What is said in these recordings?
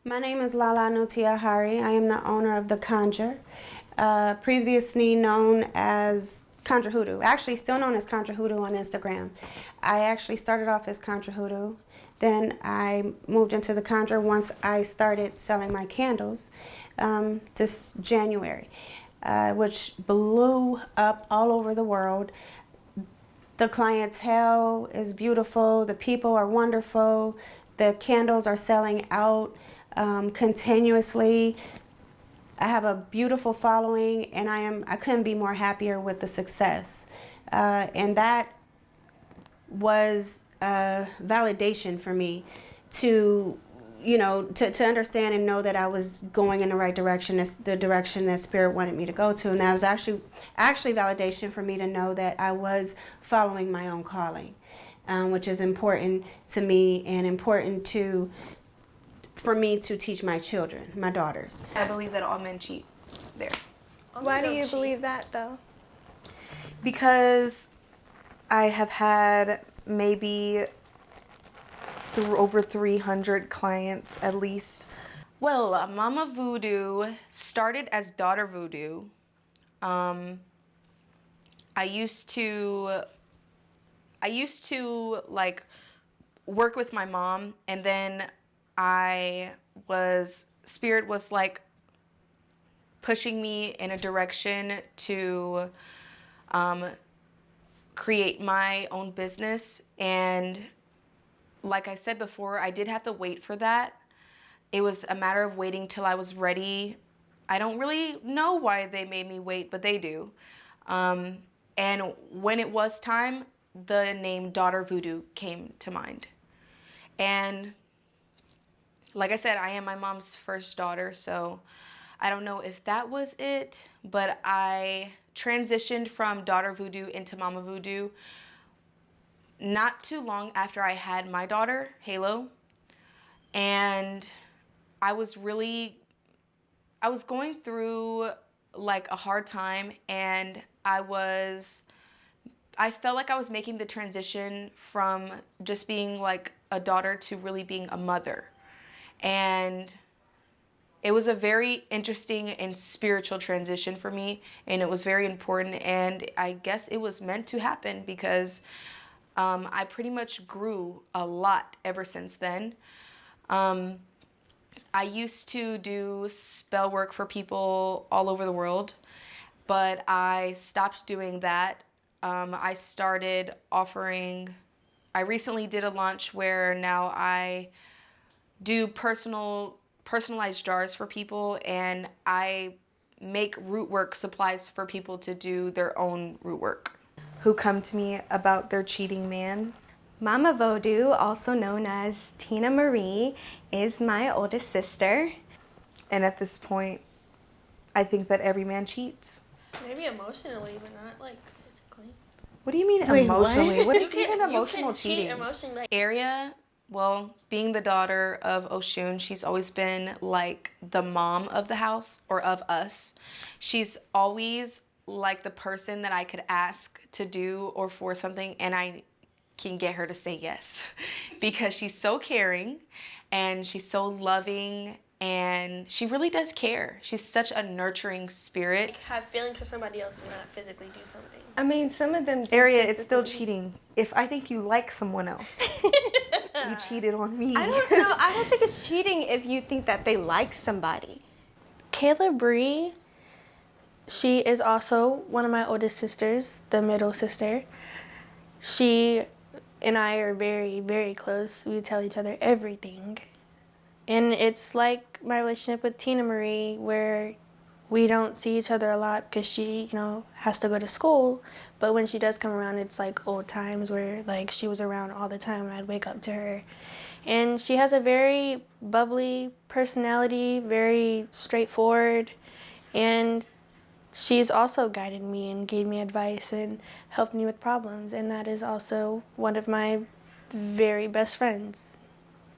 My name is Lala Ahari. I am the owner of the Conjure, previously known as Conjure HOODOO. Actually, still known as Conjure HOODOO on Instagram. I actually started off as Conjure HOODOO. Then I moved into the Conjure once I started selling my candles this January, which blew up all over the world. The clientele is beautiful. The people are wonderful. The candles are selling out continuously. I have a beautiful following, and I couldn't be more happier with the success. And that was validation for me to, to understand and know that I was going in the right direction, the direction that Spirit wanted me to go to. And that was actually validation for me to know that I was following my own calling, which is important to me and important for me to teach my children, my daughters. I believe that all men cheat there. Why do you believe that, though? Because I have had maybe over 300 clients at least. Well, Mama Voodoo started as Daughter Voodoo. I used to like work with my mom, and then Spirit was like pushing me in a direction to create my own business. And like I said before, I did have to wait for that. It was a matter of waiting till I was ready. I don't really know why they made me wait, but they do. And when it was time, the name Daughter Voodoo came to mind. And like I said, I am my mom's first daughter, so I don't know if that was it, but I transitioned from Daughter Voodoo into Mama Voodoo not too long after I had my daughter, Halo. And I was going through like a hard time, and I felt like I was making the transition from just being like a daughter to really being a mother. And it was a very interesting and spiritual transition for me, and it was very important, and I guess it was meant to happen because I pretty much grew a lot ever since then. I used to do spell work for people all over the world, but I stopped doing that. I recently did a launch where now I do personalized jars for people, and I make root work supplies for people to do their own root work. Who come to me about their cheating man. Mama Voodoo, also known as Tina Marie, is my oldest sister. And at this point, I think that every man cheats. Maybe emotionally, but not like physically. What do you mean emotionally? What is even emotional cheating? Emotionally, like Eria, well, being the daughter of Oshun, she's always been like the mom of the house, or of us. She's always like the person that I could ask to do or for something, and I can get her to say yes because she's so caring and she's so loving, and she really does care. She's such a nurturing spirit. like have feelings for somebody else and not physically do something. I mean, some of them do Eria, physically. it's still cheating. If I think you like someone else, you cheated on me. I don't know. I don't think it's cheating if you think that they like somebody. Chaela Bre, she is also one of my oldest sisters, the middle sister. She and I are very, very close. We tell each other everything. And it's like my relationship with Tina Marie, where we don't see each other a lot because she, has to go to school. But when she does come around, it's like old times where like she was around all the time and I'd wake up to her. And she has a very bubbly personality, very straightforward, and she's also guided me and gave me advice and helped me with problems, and that is also one of my very best friends.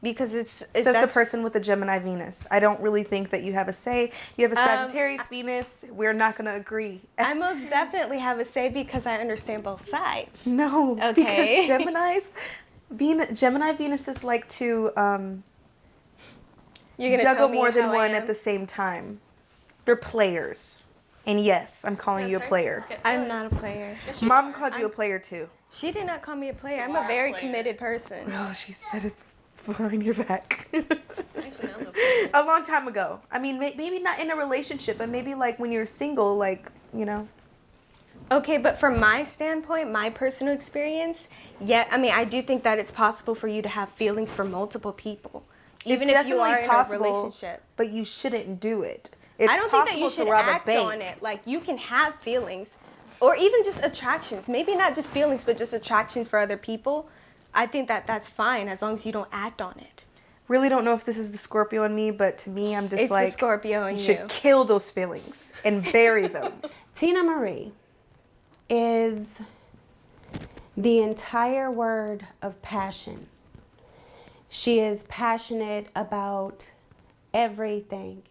Because Says the person with the Gemini Venus. I don't really think that you have a say. You have a Sagittarius Venus. We're not going to agree. I most definitely have a say because I understand both sides. No, Okay. because Gemini Venuses like to You're gonna juggle tell me more than how I one am? at the same time. They're players. And yes, I'm calling you a player. I'm not a player. Mom called you a player too. She did not call me a player. I'm a very committed person. Oh, she said it behind your back. Actually, I'm the player. A long time ago. I mean, maybe not in a relationship, but maybe like when you're single, like, you know. Okay, but from my standpoint, my personal experience, yeah, I mean, I do think that it's possible for you to have feelings for multiple people, even It's if you are definitely in possible, a relationship. but you shouldn't do it. It's I don't think that possible you should to rob act a bank. on it. Like, you can have feelings, or even just attractions. Maybe not just feelings, but just attractions for other people. I think that that's fine as long as you don't act on it. Really don't know if this is the Scorpio in me, but to me, I'm just It's like, the Scorpio in you you. should kill those feelings and bury them. Tina Marie is the entire word of passion. She is passionate about everything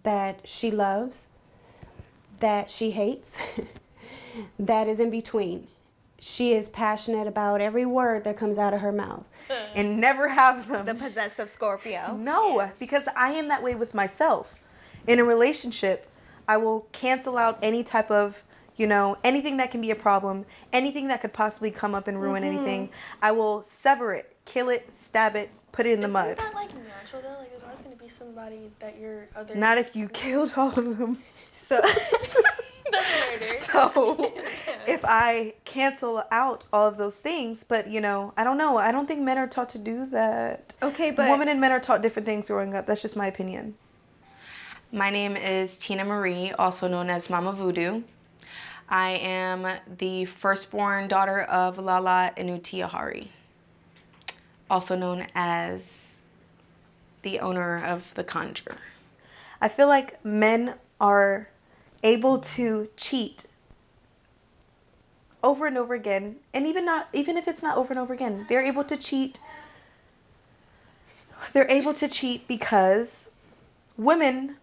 that she loves, that she hates, that is in between. She is passionate about every word that comes out of her mouth. And never have them. The possessive Scorpio. No, because I am that way with myself. In a relationship, I will cancel out any type of, you know, anything that can be a problem, anything that could possibly come up and ruin anything. I will sever it, kill it, stab it, put it in the mud. Isn't that like natural though? Like there's always gonna be somebody that you're other. Not if you killed all of them. So, That's murder. So if I cancel out all of those things, but you know, I don't know. I don't think men are taught to do that. okay, but Women and men are taught different things growing up. That's just my opinion. My name is Tina Marie, also known as Mama Voodoo. I am the firstborn daughter of Lala Inuti Ahari, also known as the owner of the Conjure. I feel like men are able to cheat over and over again, and even if it's not over and over again, they're able to cheat. They're able to cheat because women,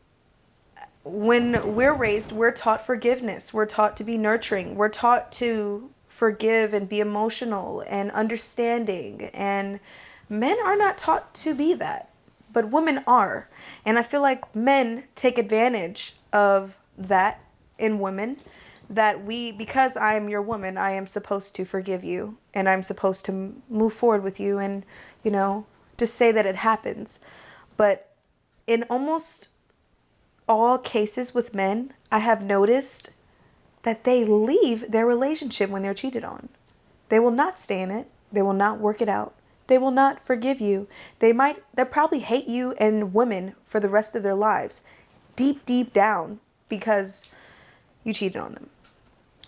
when we're raised, we're taught forgiveness. We're taught to be nurturing. We're taught to forgive and be emotional and understanding. And men are not taught to be that, but women are. And I feel like men take advantage of that in women, that because I am your woman, I am supposed to forgive you and I'm supposed to move forward with you and, you know, just say that it happens. But in almost all cases with men, I have noticed that they leave their relationship when they're cheated on. They will not stay in it. They will not work it out. They will not forgive you. They'll probably hate you and women for the rest of their lives, deep, deep down, because you cheated on them.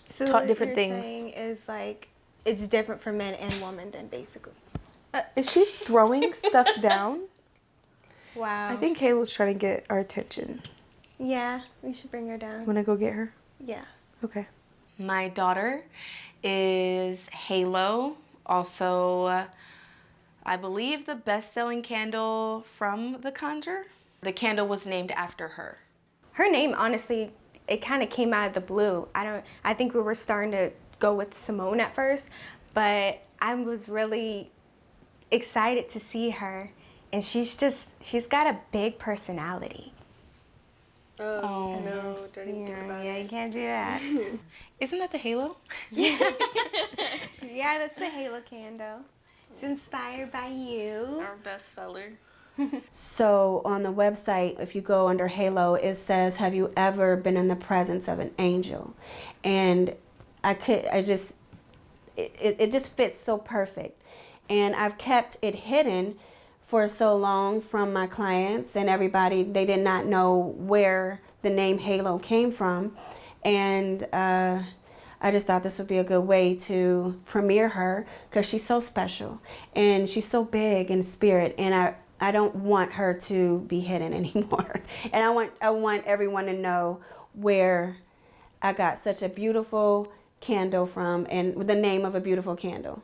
so taught what different you're things. saying is like it's different for men and women then basically. Is she throwing stuff down? Wow. I think Kayla's trying to get our attention. Yeah, we should bring her down. Want to go get her? Yeah. Okay. My daughter is Halo, also I believe the best-selling candle from The Conjure. The candle was named after her. Her name, honestly, it kind of came out of the blue. I think we were starting to go with Simone at first, but I was really excited to see her, and she's got a big personality. Oh no! Don't even think about Yeah, it. you can't do that. Isn't that the halo? Yeah, that's the Halo candle. It's inspired by you. Our bestseller. So on the website, if you go under Halo, it says, "Have you ever been in the presence of an angel?" And it just fits so perfect. And I've kept it hidden for so long from my clients and everybody. They did not know where the name Halo came from. And I just thought this would be a good way to premiere her because she's so special and she's so big in spirit. And I don't want her to be hidden anymore. And I want everyone to know where I got such a beautiful candle from and the name of a beautiful candle.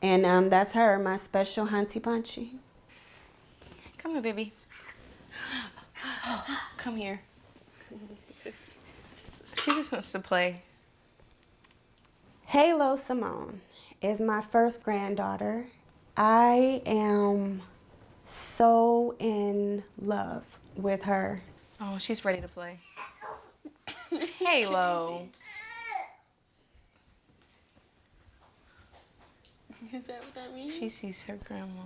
And that's her, my special Hunty Punchy. Come here, baby. Come here. She just wants to play. Halo Simone is my first granddaughter. I am so in love with her. Oh, she's ready to play. Halo. Is that what that means? She sees her grandma.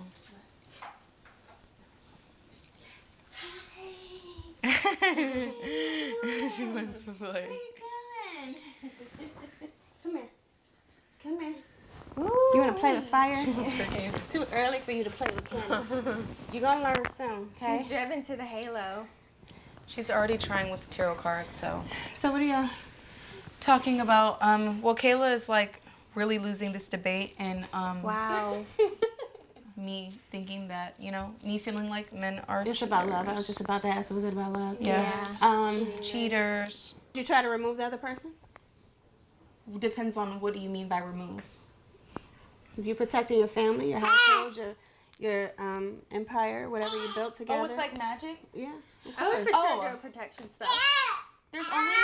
She wants to play. Come here. Come here. You want to play with fire? It's too early for you to play with candles. You're going to learn soon, okay? She's driven to the halo. She's already trying with the tarot cards, so. So what are y'all Talking about, well, Kayla is like really losing this debate and Wow. me thinking that, you know, me feeling like men are It's about love. I was just about to ask, was it about love? Yeah. Cheaters. Did you try to remove the other person? Depends on what do you mean by remove. If you're protecting your family, your household, your empire, whatever you built together. Oh, with like magic? Yeah. I would for sure do a protection spell. There's only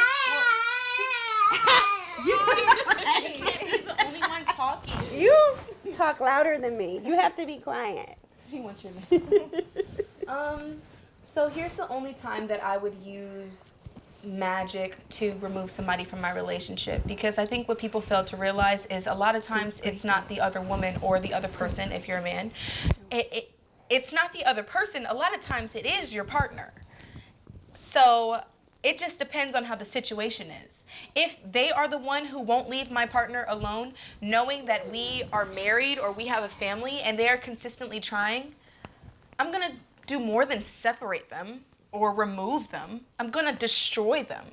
you can't be the only one talking. You talk louder than me. You have to be quiet. She wants your So here's the only time that I would use magic to remove somebody from my relationship, because I think what people fail to realize is a lot of times it's not the other woman or the other person if you're a man. It's not the other person. A lot of times it is your partner. So it just depends on how the situation is. If they are the one who won't leave my partner alone, knowing that we are married or we have a family and they are consistently trying, I'm gonna do more than separate them or remove them. I'm gonna destroy them.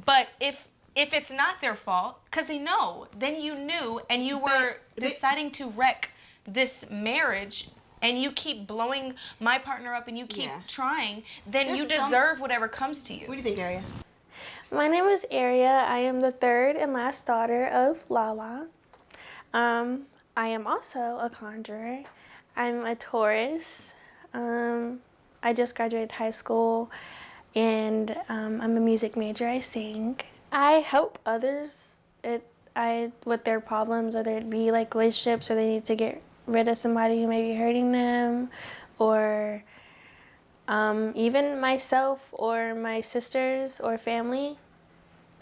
But if it's not their fault, because they know, then you knew and you were deciding to wreck this marriage, and you keep blowing my partner up and you keep trying, then you deserve whatever comes to you. What do you think, Eria? My name is Eria. I am the third and last daughter of Lala. I am also a conjurer. I'm a Taurus. I just graduated high school, and I'm a music major. I sing. I help others with their problems, whether it be like relationships or they need to get rid of somebody who may be hurting them, or even myself or my sisters or family.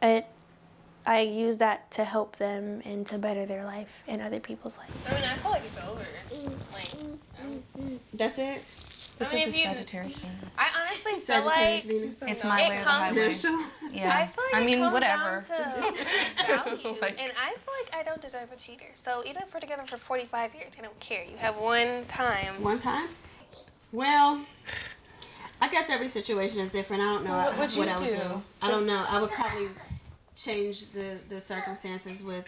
I use that to help them and to better their life and other people's life. I mean, I feel like it's over. Like, That's it? This I mean, is if a you- Sagittarius Venus. I honestly feel Sagittarius like Venus. It's my it way or the comes- highway. Yeah. I feel like it comes whatever. down to value, Like- and I feel like I don't deserve a cheater. So even if we're together for 45 years, I don't care. You have one time. One time? Well, I guess every situation is different. I don't know What would you I would do? do. I don't know. I would probably change the circumstances with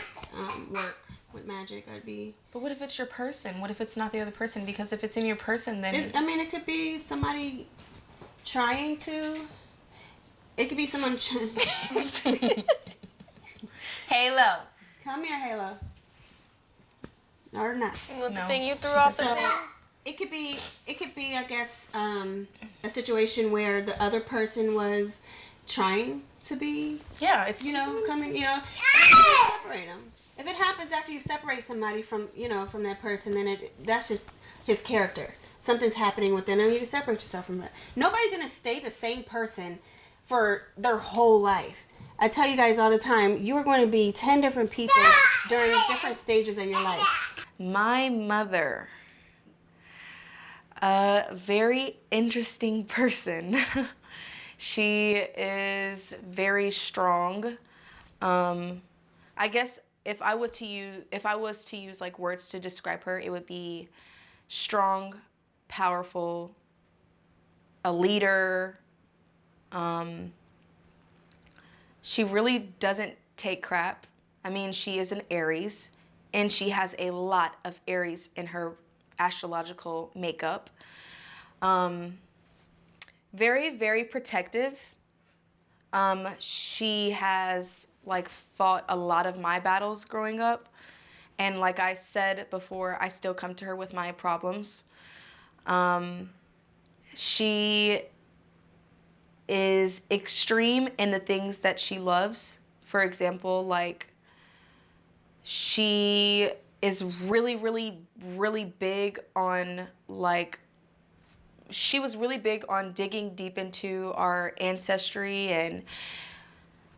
work, with magic. I'd be... But what if it's your person? What if it's not the other person? Because if it's in your person, then... It could be somebody trying to... It could be someone trying... Halo. Come here, Halo. Or not. With No. the thing you threw off the So thing. it could be, I guess, a situation where the other person was trying to be, Yeah, it's... coming, and you separate them. If it happens after you separate somebody from, from that person, then that's just his character. Something's happening with them, and you separate yourself from it. Nobody's gonna stay the same person for their whole life. I tell you guys all the time, you are going to be 10 different people during different stages of your life. My mother, a very interesting person. She is very strong. I guess if I was to use like words to describe her, it would be strong, powerful, a leader. She really doesn't take crap. I mean, she is an Aries, and she has a lot of Aries in her astrological makeup. Very, very protective. She has fought a lot of my battles growing up. And like I said before, I still come to her with my problems. She is extreme in the things that she loves. For example, she is really, really, really big on she was really big on digging deep into our ancestry and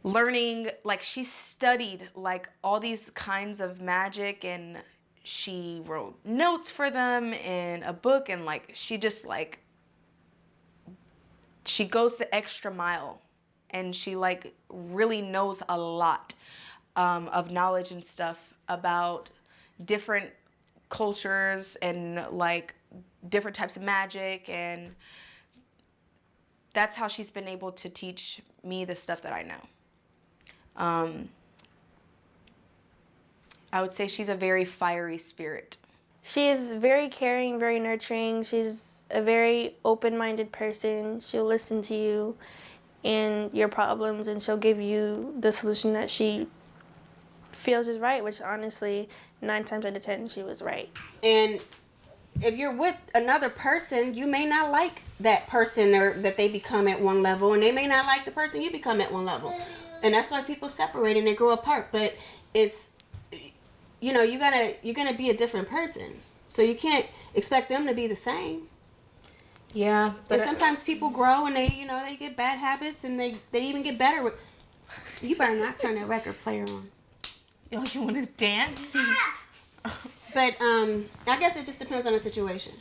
learning, like she studied like all these kinds of magic, and she wrote notes for them in a book, and like she just like, she goes the extra mile, and she like really knows a lot of knowledge and stuff about different cultures and like different types of magic, and that's how she's been able to teach me the stuff that I know. I would say she's a very fiery spirit. She is very caring, very nurturing. She's a very open-minded person. She'll listen to you and your problems, and she'll give you the solution that she feels is right, which honestly, 9 times out of 10, she was right. And if you're with another person, you may not like that person or that they become at one level, and they may not like the person you become at one level. And that's why people separate and they grow apart. But it's, you know, you're gonna be a different person. So you can't expect them to be the same. Yeah, But sometimes people grow and they, you know, they get bad habits, and they even get better with. You better not turn that record player on. Yo, you want to dance? But I guess it just depends on the situation.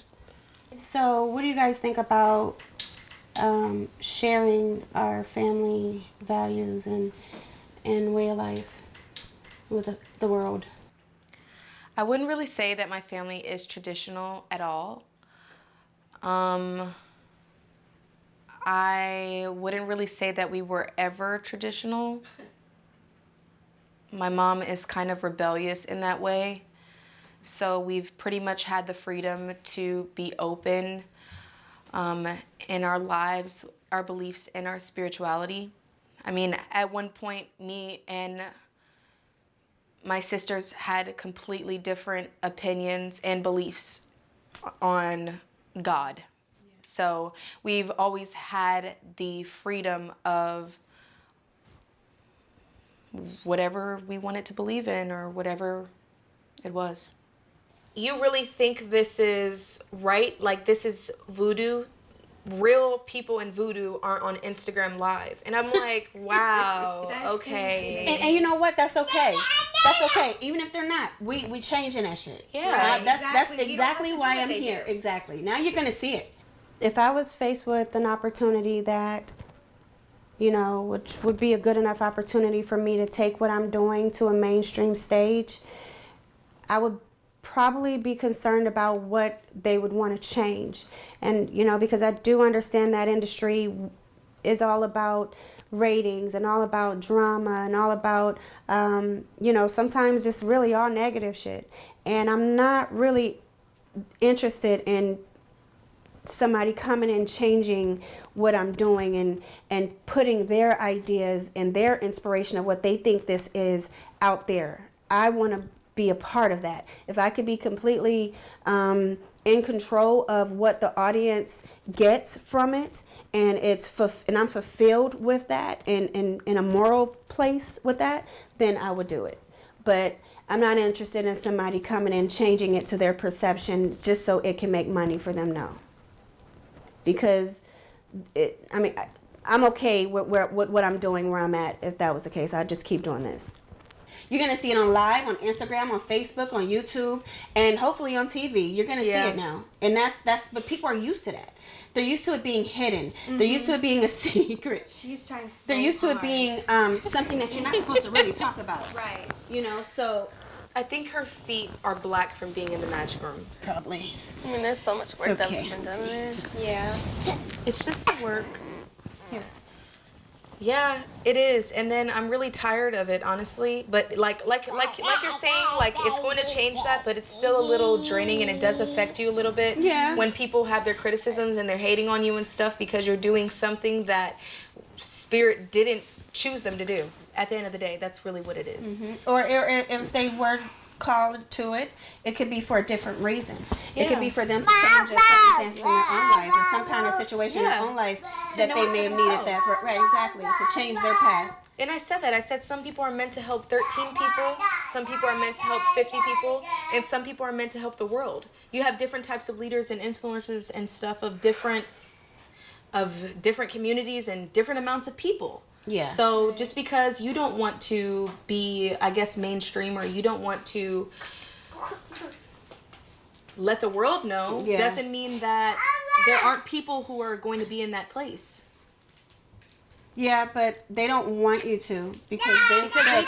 So what do you guys think about sharing our family values and way of life with the world? I wouldn't really say that my family is traditional at all. I wouldn't really say that we were ever traditional. My mom is kind of rebellious in that way. So we've pretty much had the freedom to be open in our lives, our beliefs, and our spirituality. I mean, at one point, me and my sisters had completely different opinions and beliefs on God. So we've always had the freedom of whatever we wanted to believe in, or whatever it was. You really think this is right? Like, this is voodoo? Real people in voodoo aren't on Instagram Live. And I'm like, wow, okay. And you know what? That's okay. That's okay. Even if they're not, we changing that shit. Yeah. Right? That's exactly why I'm here. Exactly. Now you're gonna see it. If I was faced with an opportunity that, you know, which would be a good enough opportunity for me to take what I'm doing to a mainstream stage, I would probably be concerned about what they would want to change. And, you know, because I do understand that industry is all about ratings and all about drama and all about, you know, sometimes it's really all negative shit. And I'm not really interested in somebody coming and changing what I'm doing and putting their ideas and their inspiration of what they think this is out there. I want to be a part of that. If I could be completely in control of what the audience gets from it, and and I'm fulfilled with that, and in a moral place with that, then I would do it. But I'm not interested in somebody coming and changing it to their perceptions just so it can make money for them. No. Because I'm okay with what I'm doing where I'm at. If that was the case, I'd just keep doing this. You're going to see it on live, on Instagram, on Facebook, on YouTube, and hopefully on TV. You're going to see it now. And but people are used to that. They're used to it being hidden. Mm-hmm. They're used to it being a secret. She's trying so They're used hard. to it being something that you're not supposed to really talk about. Right. You know, so I think her feet are black from being in the magic room. probably. I mean, there's so much work It's that's okay. been done in it. Yeah. It's just the work. Yeah, it is. And then I'm really tired of it, honestly. But like you're saying, like, it's going to change that, but it's still a little draining, and it does affect you a little bit. Yeah. When people have their criticisms and they're hating on you and stuff because you're doing something that spirit didn't choose them to do. At the end of the day, that's really what it is. Mm-hmm. Or if they were called to it, it could be for a different reason. It could be for them to change their circumstances in their own life, or some kind of situation in their own life that they may have needed that for. Right, exactly, to change their path. And I said that. I said some people are meant to help 13 people, some people are meant to help 50 people, and some people are meant to help the world. You have different types of leaders and influencers and stuff of different communities and different amounts of people. Yeah. So just because you don't want to be, I guess, mainstream, or you don't want to let the world know, doesn't mean that there aren't people who are going to be in that place. Yeah, but they don't want you to because they're afraid.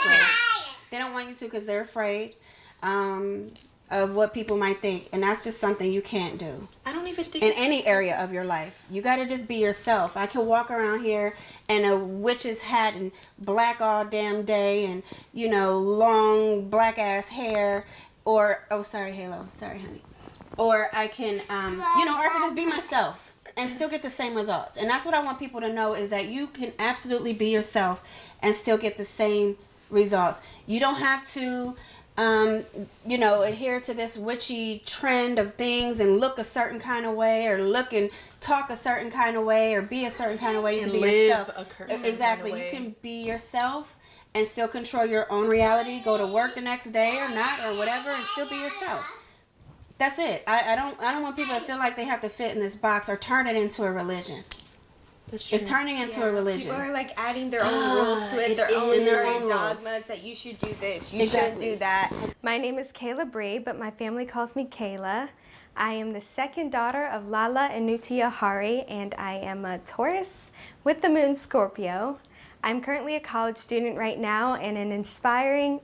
They don't want you to because they're afraid of what people might think, and that's just something you can't do. I don't even think in any area of your life. You got to just be yourself. I can walk around here in a witch's hat and black all damn day, and long black ass hair, or sorry Halo, sorry honey, or I can or I can just be myself and still get the same results. And that's what I want people to know, is that you can absolutely be yourself and still get the same results. You don't have to adhere to this witchy trend of things and look a certain kind of way, or look and talk a certain kind of way, or be a certain kind of way. You can be yourself. Exactly. You can be yourself and still control your own reality. Go to work the next day or not, or whatever, and still be yourself. That's it. I don't want people to feel like they have to fit in this box or turn it into a religion. It's turning into a religion. People are like adding their own rules to it, their own dogmas, that you should do this, you shouldn't do that. My name is Chaela Bre, but my family calls me Kayla. I am the second daughter of Lala, Inuti, Ahari, and I am a Taurus with the moon Scorpio. I'm currently a college student right now and an aspiring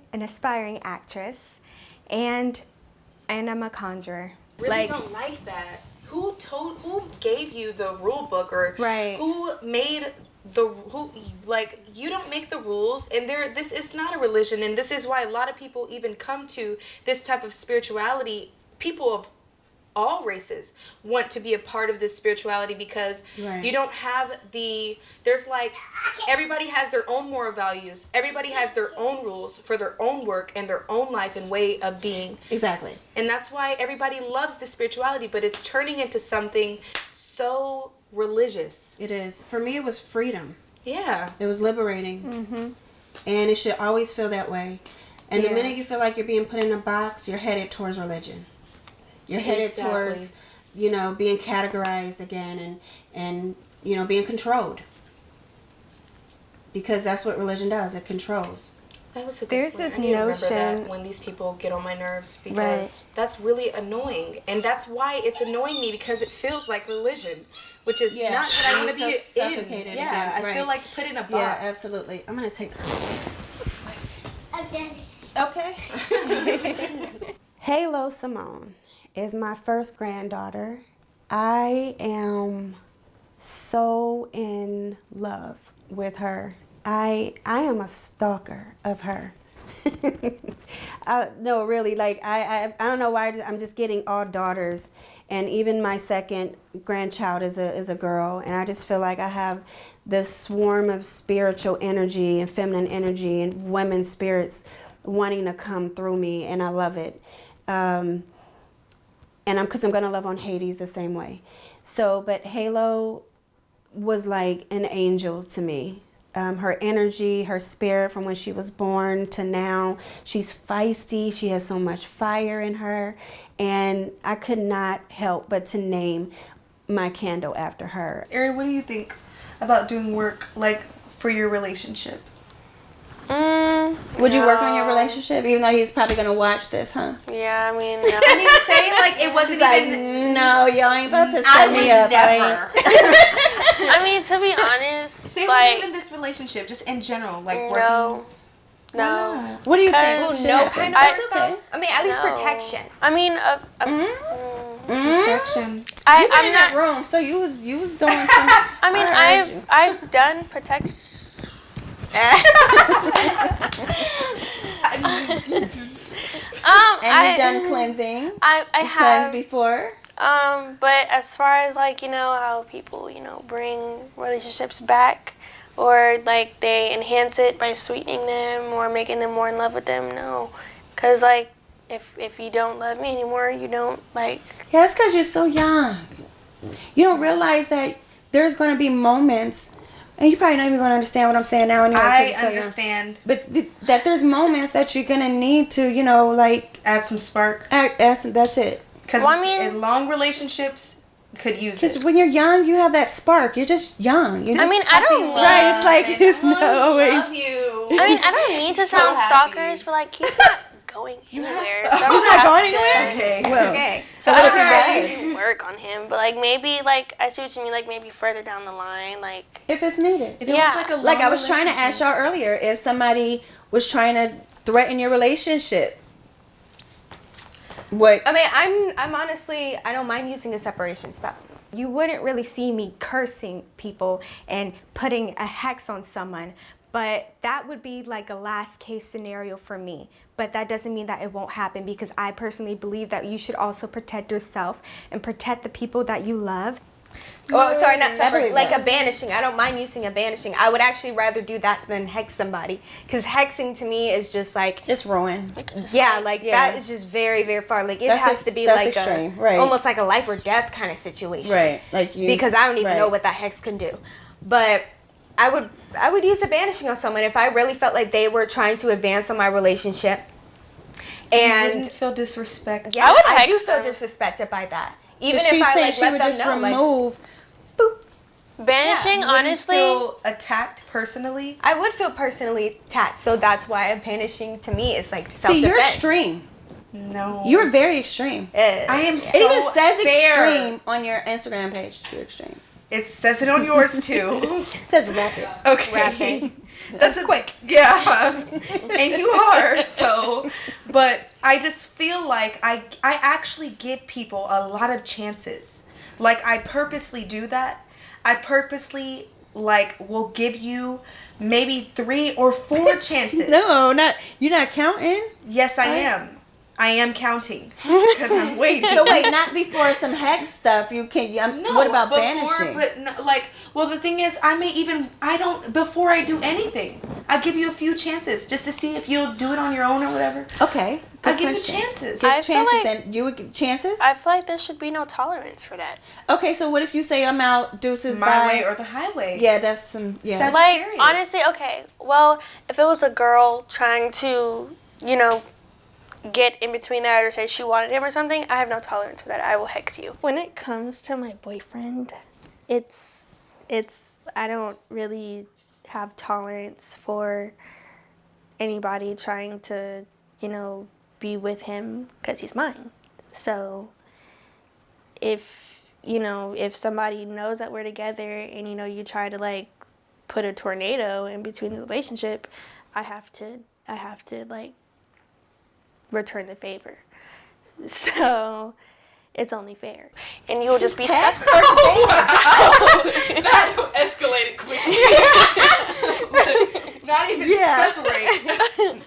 actress, and I'm a conjurer. Really don't like that. Who gave you the rule book, or who made you don't make the rules, and this is not a religion, and this is why a lot of people even come to this type of spirituality. People of all races want to be a part of this spirituality, because you don't have everybody has their own moral values, everybody has their own rules for their own work and their own life and way of being. Exactly. And that's why everybody loves the spirituality, but it's turning into something so religious. It is. For me, it was freedom. Yeah. It was liberating. Mm-hmm. And it should always feel that way. And the minute you feel like you're being put in a box, you're headed towards religion. You're headed towards, being categorized again and being controlled. Because that's what religion does. It controls. That was a good There's point. this I need to remember notion that when these people get on my nerves, because that's really annoying. And that's why it's annoying me, because it feels like religion, which is not what I want to be in. Yeah, I feel like put in a box. Yeah, absolutely. I'm going to take her upstairs. Okay. Halo Simone is my first granddaughter. I am so in love with her. I am a stalker of her. No, really, I don't know why I'm just getting all daughters, and even my second grandchild is a girl, and I just feel like I have this swarm of spiritual energy and feminine energy and women's spirits wanting to come through me, and I love it. And because I'm going to love on Hades the same way. So, but Halo was like an angel to me. Her energy, her spirit from when she was born to now, she's feisty. She has so much fire in her. And I could not help but to name my candle after her. Eria, what do you think about doing work for your relationship? Would you work on your relationship, even though he's probably gonna watch this, huh? Yeah, I mean, no. I mean, saying it wasn't even. No, y'all ain't about to set me up. Never. I mean, to be honest, Say it wasn't even this relationship, just in general, working. No. What do you think? Kind of. okay. I mean, at least protection. I mean, Protection. I'm I'm not not. wrong. So you was doing some. I mean, I've done protection. And you've done cleansing. I Cleansed have. before. But as far as how people bring relationships back, or they enhance it by sweetening them or making them more in love with them, no, because if you don't love me anymore, you don't Yeah, that's because you're so young. You don't realize that there's going to be moments And you probably not even going to understand what I'm saying now anyway. 'cause I you're so young. understand. But that there's moments that you're going to need to, you know, like... Add some spark. That's it. Because Well, I mean- in long relationships, could use Because it. when you're young, you have that spark. You're just young. You're I just mean, I don't mean, right. It's like it's not always. I mean, I don't mean to sound happy. stalkerish, but like he's not going anywhere. So He's not going anywhere. Okay. Well, Okay. so what if he I does? can work on him, but like maybe like I see what you mean. Like maybe further down the line, like If it's needed. If it Yeah. was like a long Like I was trying to relationship. ask y'all earlier, if somebody was trying to threaten your relationship, what? I mean, I'm honestly, I don't mind using a separation spell. You wouldn't really see me cursing people and putting a hex on someone, but that would be like a last case scenario for me. But that doesn't mean that it won't happen, because I personally believe that you should also protect yourself and protect the people that you love. Oh, sorry, not separate. Like a banishing. I don't mind using a banishing. I would actually rather do that than hex somebody, because hexing to me is just like, It's ruin. yeah, like Yeah. that is just very, very far. Like it That's has to be that's like extreme, a, right. almost like a life or death kind of situation. Right. Like you. Because I don't even right. know what that hex can do. But I would use a banishing on someone if I really felt like they were trying to advance on my relationship. You And wouldn't feel disrespect. yeah, I would I do hex feel them. disrespected by that. Even But if she's I saying like she let would them just know, like, remove. banishing. You wouldn't Honestly, feel attacked personally. I would feel personally attacked. So that's why banishing to me is like See, self-defense. you're extreme. No. You're very extreme. I am so It even says fair. extreme on your Instagram page. You're extreme. It says it on yours too. It says rapid. Okay. Rapping. That's quick. Yeah. And you are. So, but I just feel like I actually give people a lot of chances. Like I purposely do that. I purposely like will give you maybe 3 or 4 chances. No, not you're not counting. Yes, I am. I am counting because I'm waiting. So wait, not before some hex stuff. You can. No, what about before, banishing? But no, like, well, the thing is, I don't, before I do anything, I give you a few chances just to see if you'll do it on your own or whatever. Okay. I good give you question. chances. Give I feel chances. like- Then you would give chances. I feel like there should be no tolerance for that. Okay, so what if you say I'm out, deuces, My bye. way or the highway. Yeah, that's some. Yeah. Sag- Like Sagittarius. honestly, okay. Well, if it was a girl trying to, you know, get in between that or say she wanted him or something, I have no tolerance for that. I will hex you. When it comes to my boyfriend, it's I don't really have tolerance for anybody trying to, you know, be with him because he's mine. So if, you know, if somebody knows that we're together and, you know, you try to like put a tornado in between the relationship, I have to like return the favor. So it's only fair. And you will just be Hex stuck. or banishing? That escalated quickly. Not even Yeah. separate.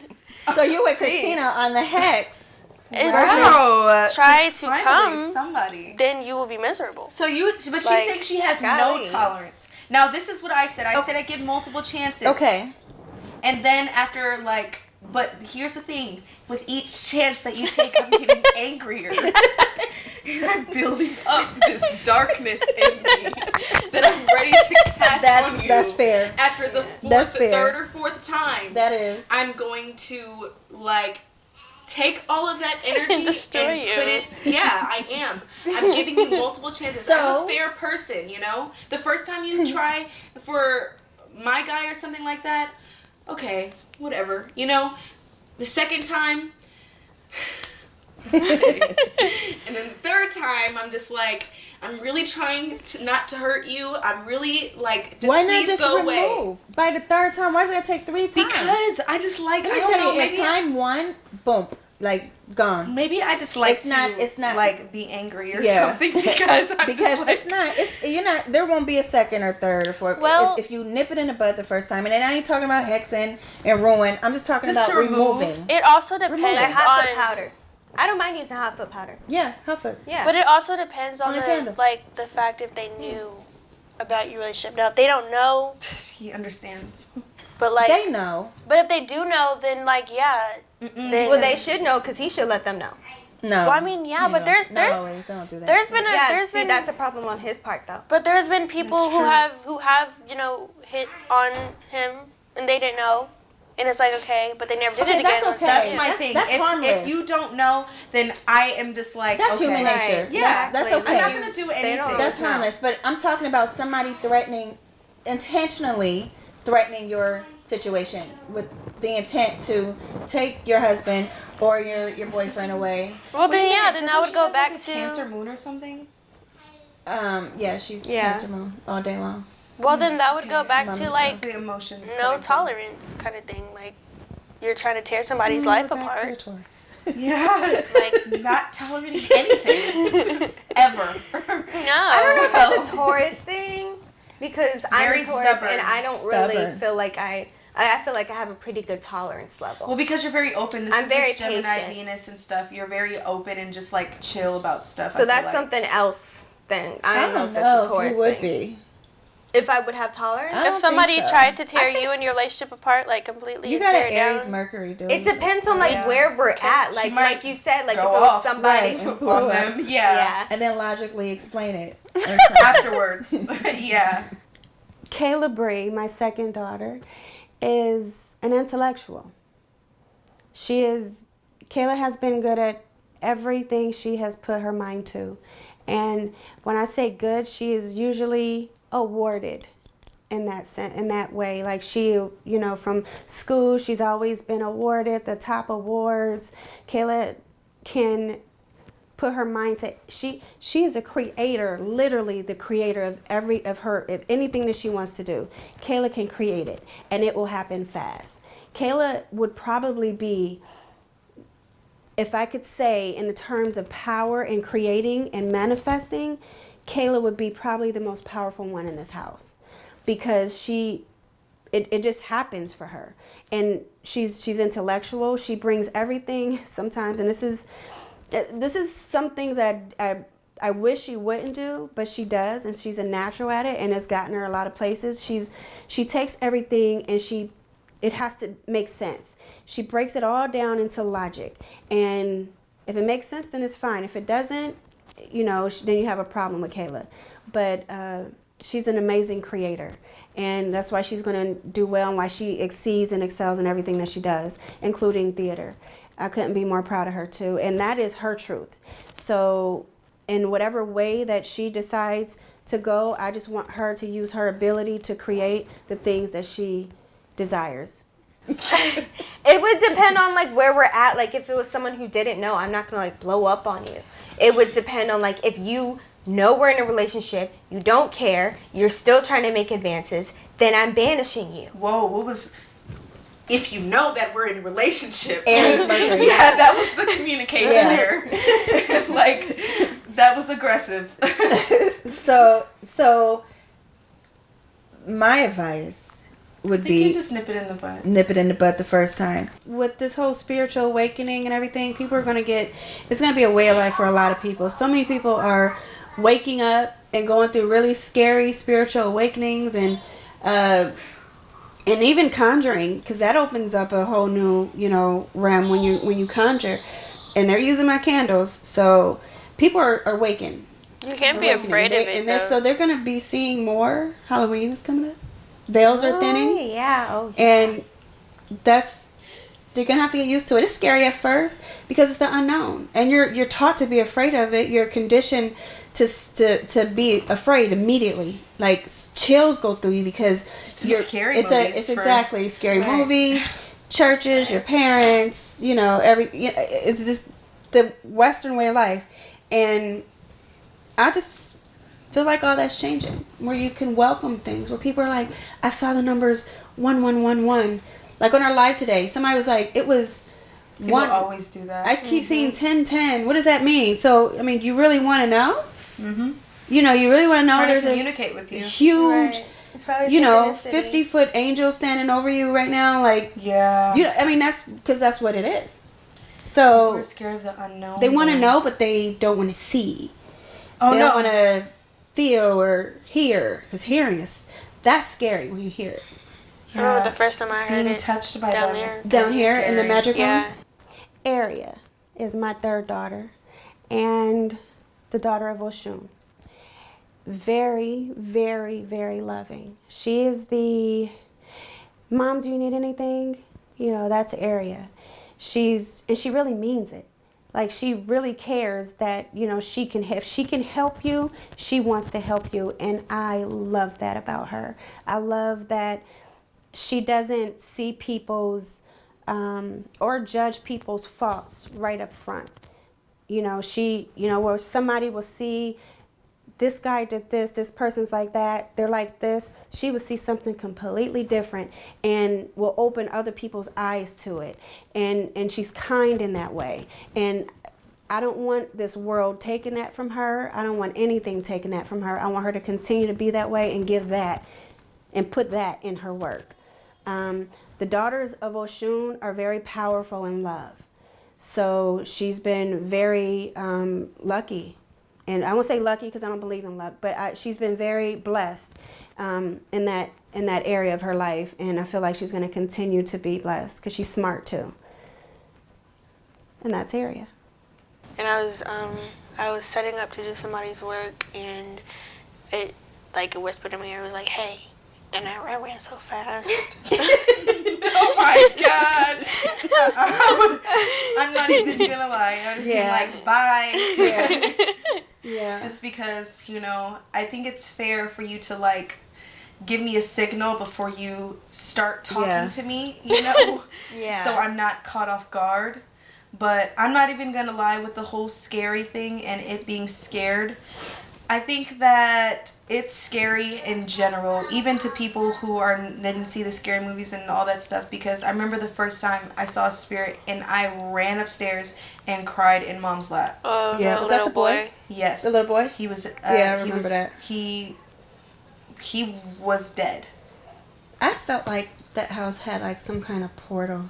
So you're with Christina on the hex. If Wow. you try to Finally, come, somebody. then you will be miserable. So but she's Like, saying she has golly. no tolerance. Now this is what I said. I said I give multiple chances. Okay. And then after like, but here's the thing: with each chance that you take, I'm getting angrier. And I'm building up this darkness in me that I'm ready to cast on you. That's fair. After the That's fair. third or fourth time, That is. I'm going to like take all of that energy Destroy and you. put it. Yeah, I am. I'm giving you multiple chances. I'm a fair person, you know. The first time you try for my guy or something like that, okay, whatever, you know. The second time. And then the third time, I'm just like, I'm really trying to not to hurt you. I'm really like, just Why please not just go remove? away. By the third time, why is it gonna take 3 times? Because I just like, Let I me don't tell know, you, at maybe time 1, boom, like gone. maybe I just like It's not like be angry or Yeah. something because I'm Because just it's not. You're not. There won't be a second or third or fourth. Well- if you nip it in the bud the first time, and then I ain't talking about hexing and ruin. I'm just talking Just about to remove. removing. It also depends Like hot foot on. powder. I don't mind using hot foot powder. Yeah, how foot. Yeah. But it also depends on On the the candle. like the fact if they knew about your relationship. Now if they don't know, he understands. but like, They know. but if they do know, then like yeah, then well, they should know because he should let them know. No. Well, I mean, yeah, but there's always don't do that. there's been Yeah, there's been that's a problem on his part though. but there's been people That's who have hit on him and they didn't know, and it's like okay, but they never did it again. that's once okay. they That's did. my That's- thing. that's if harmless. you don't know, then I am just like, That's okay. human nature. Yeah, That's I'm okay. not gonna do anything. That's harmless. But I'm talking about somebody intentionally threatening your situation with the intent to take your husband or your boyfriend away. Well, then yeah, then Doesn't I would she go have, back like, a to. Cancer Moon or something. Yeah, she's Yeah. Cancer Moon all day long. Well, then that would go back to Mama's like The emotions. no tolerance kind of thing. Like you're trying to tear somebody's life apart. Yeah, Like not tolerating anything ever. no. I don't know if that's a Taurus thing because Very I'm a Taurus stubborn. and I don't Stubborn. really feel like I feel like I have a pretty good tolerance level. Well, because you're very open. This I'm is very this Gemini, patient. Venus, and stuff. You're very open and just like chill about stuff. So that's something else. Then I don't know if that's a Taurus if you would thing. be. If I would have tolerance, I If don't somebody think so. tried to tear you and your relationship apart, like completely, You and got tear an it Aries down. Mercury, dude. it depends on like Yeah. where we're at. She Like might you said, like if it go was off, somebody. right. on them. Yeah. Yeah. And then logically explain it. Afterwards. Yeah. Chaela Bre, my second daughter, is an intellectual. Kayla has been good at everything she has put her mind to. And when I say good, she is usually awarded in that way. Like she, from school, she's always been awarded the top awards. Kayla can put her mind to, she is a creator, literally the creator of of anything that she wants to do. Kayla can create it and it will happen fast. Kayla would probably be, if I could say in the terms of power and creating and manifesting, Kayla would be probably the most powerful one in this house because it just happens for her. And she's intellectual. She brings everything sometimes, and this is some things that I wish she wouldn't do, but she does, and she's a natural at it, and it's gotten her a lot of places. She takes everything and it has to make sense. She breaks it all down into logic. And if it makes sense, then it's fine. If it doesn't, then you have a problem with Kayla. But she's an amazing creator. And that's why she's going to do well and why she exceeds and excels in everything that she does, including theater. I couldn't be more proud of her, too. And that is her truth. So in whatever way that she decides to go, I just want her to use her ability to create the things that she desires. It would depend on like where we're at. Like if it was someone who didn't know, I'm not gonna like blow up on you. It would depend on like if you know we're in a relationship, you don't care, you're still trying to make advances, then I'm banishing you. Whoa, what was... If you know that we're in a relationship. Aries Mercury. Yeah, that was the communication Yeah. here. Like, that was aggressive. So my advice would I think be you just nip it in the butt. nip it in the butt the first time. With this whole spiritual awakening and everything, people are going to it's going to be a way of life for a lot of people. So many people are waking up and going through really scary spiritual awakenings and even conjuring, because that opens up a whole new, realm when you conjure. And they're using my candles. So people are awakened. You can't be Awakening. afraid of it, though. So they're going to be seeing more. Halloween is coming up. Veils are thinning. Oh, yeah. Oh, yeah. And they're gonna have to get used to it. It's scary at first because it's the unknown, and you're taught to be afraid of it. You're conditioned to be afraid immediately. Like chills go through you because It's in scary movies It's for- exactly scary movies, churches, your parents. It's just the Western way of life, and I just feel like all that's changing, where you can welcome things, where people are like, I saw the numbers 1111. Like on our live today, somebody was like, it was People one. always do that. I keep seeing 1010. What does that mean? So, I mean, you really want to know? Mm-hmm. You really want to know Trying to there's this communicate with you. huge, Right. It's probably 50 foot angel standing over you right now. Like, Yeah. I mean, that's because that's what it is. We're So, scared of the unknown. they want to though. know, but they don't want to see. Oh, They no. don't want to feel or hear, because hearing that's scary when you hear it. I remember the first time I heard Being it touched by down them. there. Down That's here in the scary. magic room Yeah. area, is my third daughter and the daughter of Oshun. Very, very, very loving. She is the, Mom, do you need anything? You know, that's Eria. And she really means it. Like, she really cares that, you know, if she can help you, she wants to help you. And I love that about her. I love that she doesn't see people's, or judge people's faults right up front. You know, where somebody will see, this guy did this person's like that, they're like this. She will see something completely different and will open other people's eyes to it. And she's kind in that way. And I don't want this world taking that from her. I don't want anything taking that from her. I want her to continue to be that way and give that and put that in her work. The daughters of Oshun are very powerful in love. So she's been very lucky. And I won't say lucky because I don't believe in luck, but she's been very blessed in that area of her life. And I feel like she's going to continue to be blessed because she's smart too. And that's Eria. And I was setting up to do somebody's work, and it whispered in my ear, it was like, hey. And I ran so fast. Oh my God. I'm not even gonna lie. I'd be like, bye. Yeah. Yeah. Just because, you know, I think it's fair for you to like give me a signal before you start talking to me, you know? So I'm not caught off guard. But I'm not even gonna lie with the whole scary thing and it being scared. I think that it's scary in general, even to people who didn't see the scary movies and all that stuff, because I remember the first time I saw a spirit and I ran upstairs and cried in Mom's lap. Yeah, was that the boy? Yes. The little boy? He was I remember that. He was dead. I felt like that house had like some kind of portal.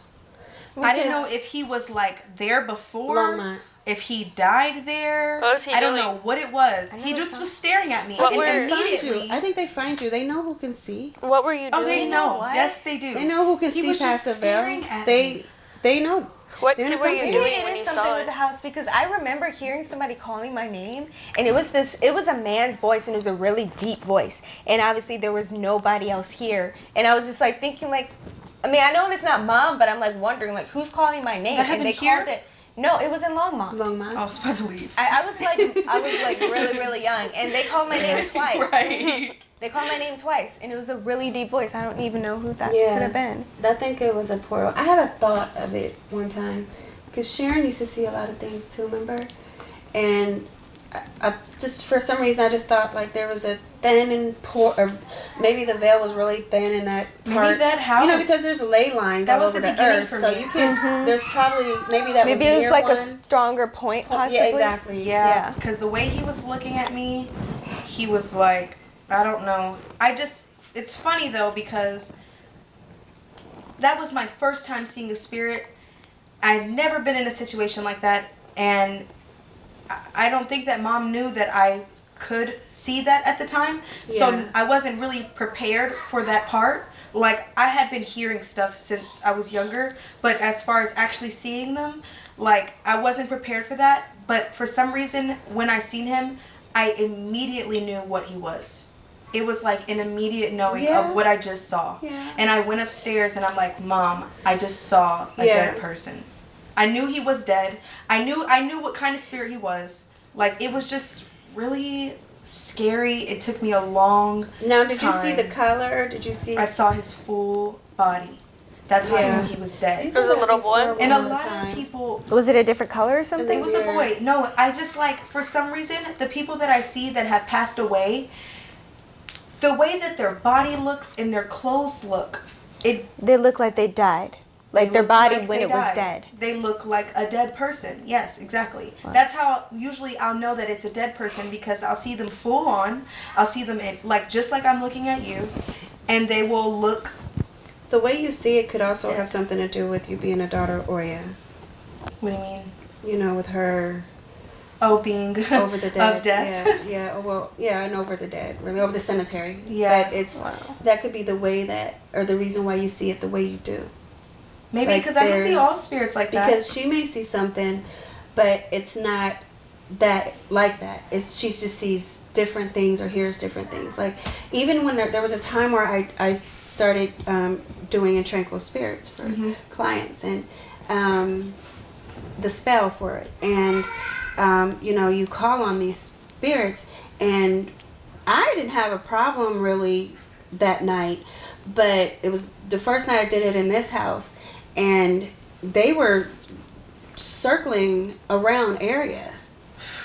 I didn't know if he was like there before. Longmont. If he died there. What was he I don't doing? know what it was. He just was staring at me. What and were- immediately. I think they find you. They know who can see. What were you doing? Oh, they know. Yes, they do. They know who can He see was past just the veil. staring at me. They know. What They're were gonna you come to doing Maybe when it you is something saw with the it? house, because I remember hearing somebody calling my name, and it was a man's voice, and it was a really deep voice, and obviously there was nobody else here, and I was just like thinking like, I mean, I know it's not Mom, but I'm like wondering like who's calling my name, That happened and they here? called it. No, it was in Longmont. I was about to leave. I was like really, really young, and they called my name twice. Right. They called my name twice, and it was a really deep voice. I don't even know who that could have been. I think it was a portal. I had a thought of it one time, because Sharon used to see a lot of things too, remember? And I just, for some reason, I just thought like there was a thin or maybe the veil was really thin in that part. Maybe that house. You know, because there's ley lines That all was over the the beginning earth, for so me. you can. There's probably maybe that was Maybe it was near like one. a stronger point, possibly. Yeah, exactly. Yeah, because the way he was looking at me, he was like, I don't know. It's funny though, because that was my first time seeing a spirit. I'd never been in a situation like that, and I don't think that Mom knew that I could see that at the time. So Yeah. I wasn't really prepared for that part. Like, I had been hearing stuff since I was younger, but as far as actually seeing them, like, I wasn't prepared for that. But for some reason, when I seen him, I immediately knew what he was. It was like an immediate knowing of what I just saw. Yeah. And I went upstairs and I'm like, Mom, I just saw a dead person. I knew he was dead. I knew what kind of spirit he was. Like, it was just really scary. It took me a long Now, did you time. see the color? Did you see? I saw his full body. That's how I knew he was dead. It was a little boy? And a lot of people... Was it a different color or something? It was a boy. No, I just like, for some reason, the people that I see that have passed away, the way that their body looks and their clothes look, They look like they died. Like they their look body like when they it was died. dead. They look like a dead person. Yes, exactly. That's how usually I'll know that it's a dead person, because I'll see them full on. I'll see them like just like I'm looking at you, and they will look. The way you see it could also have something to do with you being a daughter of Oria. What do you mean? You know, with her Being over the dead. of death. Yeah. Well, yeah, and over the dead. Really, over the cemetery. Yeah. But that could be the way that, or the reason why you see it the way you do. Maybe Like because I don't they're- see all spirits like that. Because she may see something, but it's not that like that. It's she just sees different things or hears different things. Like even when there was a time where I started doing in tranquil spirits for clients, and the spell for it, and you know, you call on these spirits, and I didn't have a problem really that night, but it was the first night I did it in this house, and they were circling around Eria.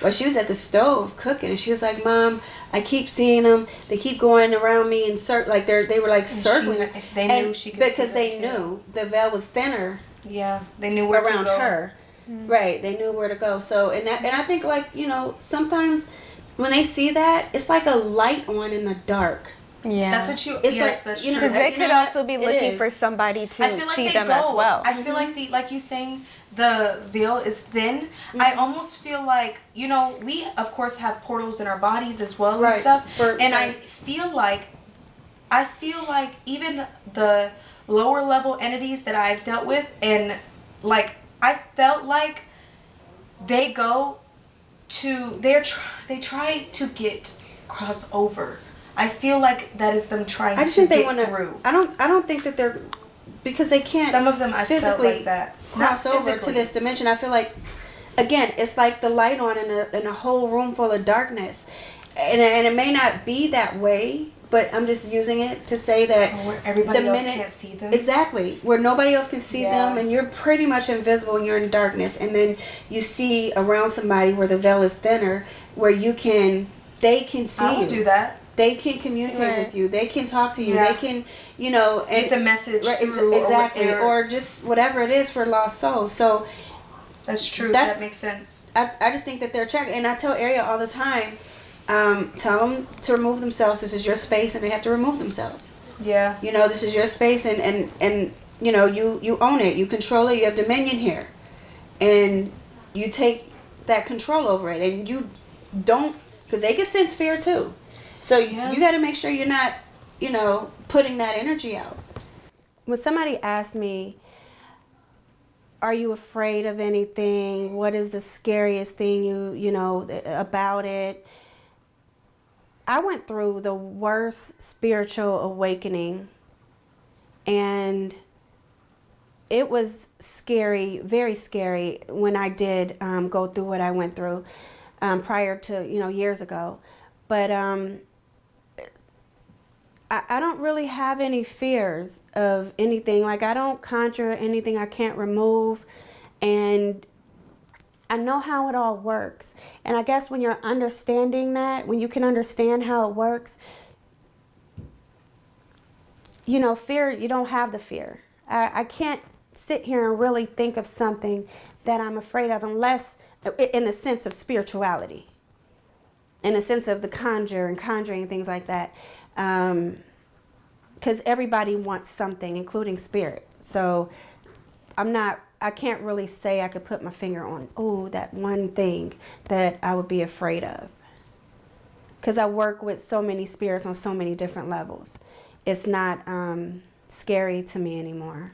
Well, she was at the stove cooking, and she was like, "Mom, I keep seeing them. They keep going around me and like they were like circling." They knew she could because see they them, too. knew the veil was thinner. Yeah, they knew where around to go. her. Right, they knew where to go. So and I think, like, you know, sometimes when they see that, it's like a light on in the dark. Yeah. That's what you. It's yes, like, that's you know, true. Because they you could know also what? be It looking is. for somebody to I feel like see they them go. as well. I feel like like you saying, the veil is thin. I almost feel like, you know, we of course have portals in our bodies as well Right. and stuff. And I Right. feel like even the lower level entities that I've dealt with, and like I felt like they go to they try to get cross over. I feel like that is them trying I just to think they get want to. through. I don't think that they're, because they can't. Some of them I felt physically like that. cross Not over to physically. this dimension. I feel like, again, it's like the light on in a whole room full of darkness, and it may not be that way, but I'm just using it to say that Where everybody the else minute- can't see them. Exactly, where nobody else can see Yeah. them, and you're pretty much invisible and you're in darkness, and then you see around somebody where the veil is thinner, where they can see I will you. do that. They can communicate Right. with you. They can talk to you. Yeah. They can, you know, and Get the message right, through exactly, or or just whatever it is for lost souls. So that's true. That's- that makes sense. I just think that they're attracted, and I tell Eria all the time, tell them to remove themselves. This is your space, and they have to remove themselves. Yeah. You know, this is your space, and you know, you own it, you control it, you have dominion here, and you take that control over it, and you don't, because they can sense fear too. So Yeah. you got to make sure you're not, you know, putting that energy out. When somebody asks me, "Are you afraid of anything? What is the scariest thing you know about it?" I went through the worst spiritual awakening, and it was scary, very scary, when I did go through what I went through prior to, you know, years ago. But I don't really have any fears of anything. Like, I don't conjure anything I can't remove, and I know how it all works. And I guess when you're understanding that, when you can understand how it works, you know, fear, you don't have the fear. I can't sit here and really think of something that I'm afraid of, unless in the sense of spirituality, in the sense of the conjure and conjuring and things like that. Because everybody wants something, including spirit. So I can't really say I could put my finger on, oh, that one thing that I would be afraid of. Because I work with so many spirits on so many different levels. It's not scary to me anymore.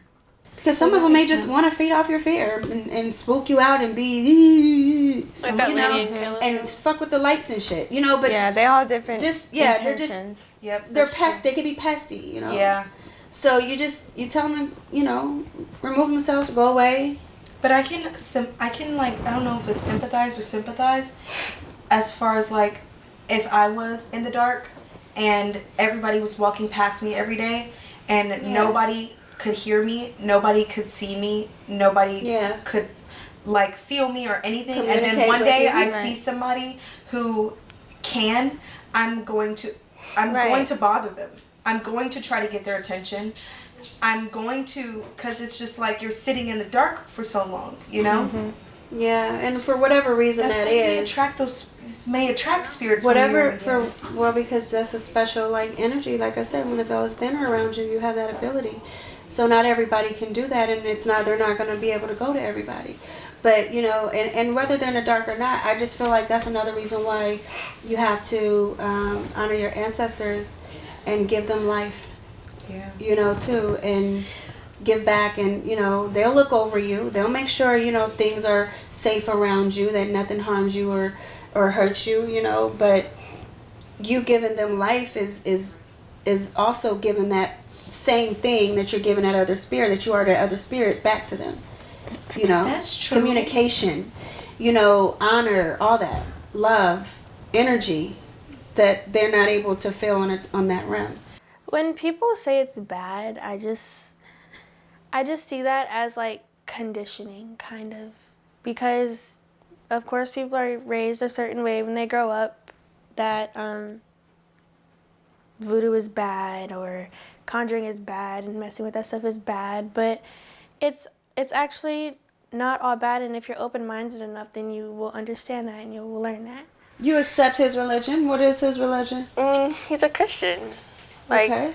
Because some of them may just want to feed off your fear and spook you out and be, Like that you know, lady in Careless. and fuck with the lights and shit, you know. But Yeah, they all different. just they're just intentions. Yep. they're that's pest. true. They can be pesty, you know. Yeah. So you tell them, you know, remove themselves, go away. But I can like, I don't know if it's empathize or sympathize, as far as like, if I was in the dark and everybody was walking past me every day and nobody could hear me, nobody could see me, nobody could like feel me or anything, and then Communicate one with day you. I Right. see somebody who can, I'm going to Right. bother them. I'm going to try to get their attention. I'm going to, because it's just like you're sitting in the dark for so long, you know? Yeah, and for whatever reason That's that why is. may attract spirits. when Whatever you're- because that's a special like energy. Like I said, when the veil is thinner around you, you have that ability. So not everybody can do that, and they're not going to be able to go to everybody. But, you know, and whether they're in the dark or not, I just feel like that's another reason why you have to honor your ancestors and give them life, Yeah. you know, too. And give back, and they'll look over you. They'll make sure things are safe around you, that nothing harms you or hurts you. But you giving them life is also giving that same thing that you're giving that other spirit, that you are that other spirit, back to them. That's true. Communication, honor, all that, love, energy that they're not able to feel on that realm. When people say it's bad, I just see that as like conditioning, kind of, because of course people are raised a certain way when they grow up, that voodoo is bad or conjuring is bad and messing with that stuff is bad, but it's actually not all bad, and if you're open-minded enough, then you will understand that and you will learn that. You accept his religion? What is his religion? He's a Christian. Like, okay.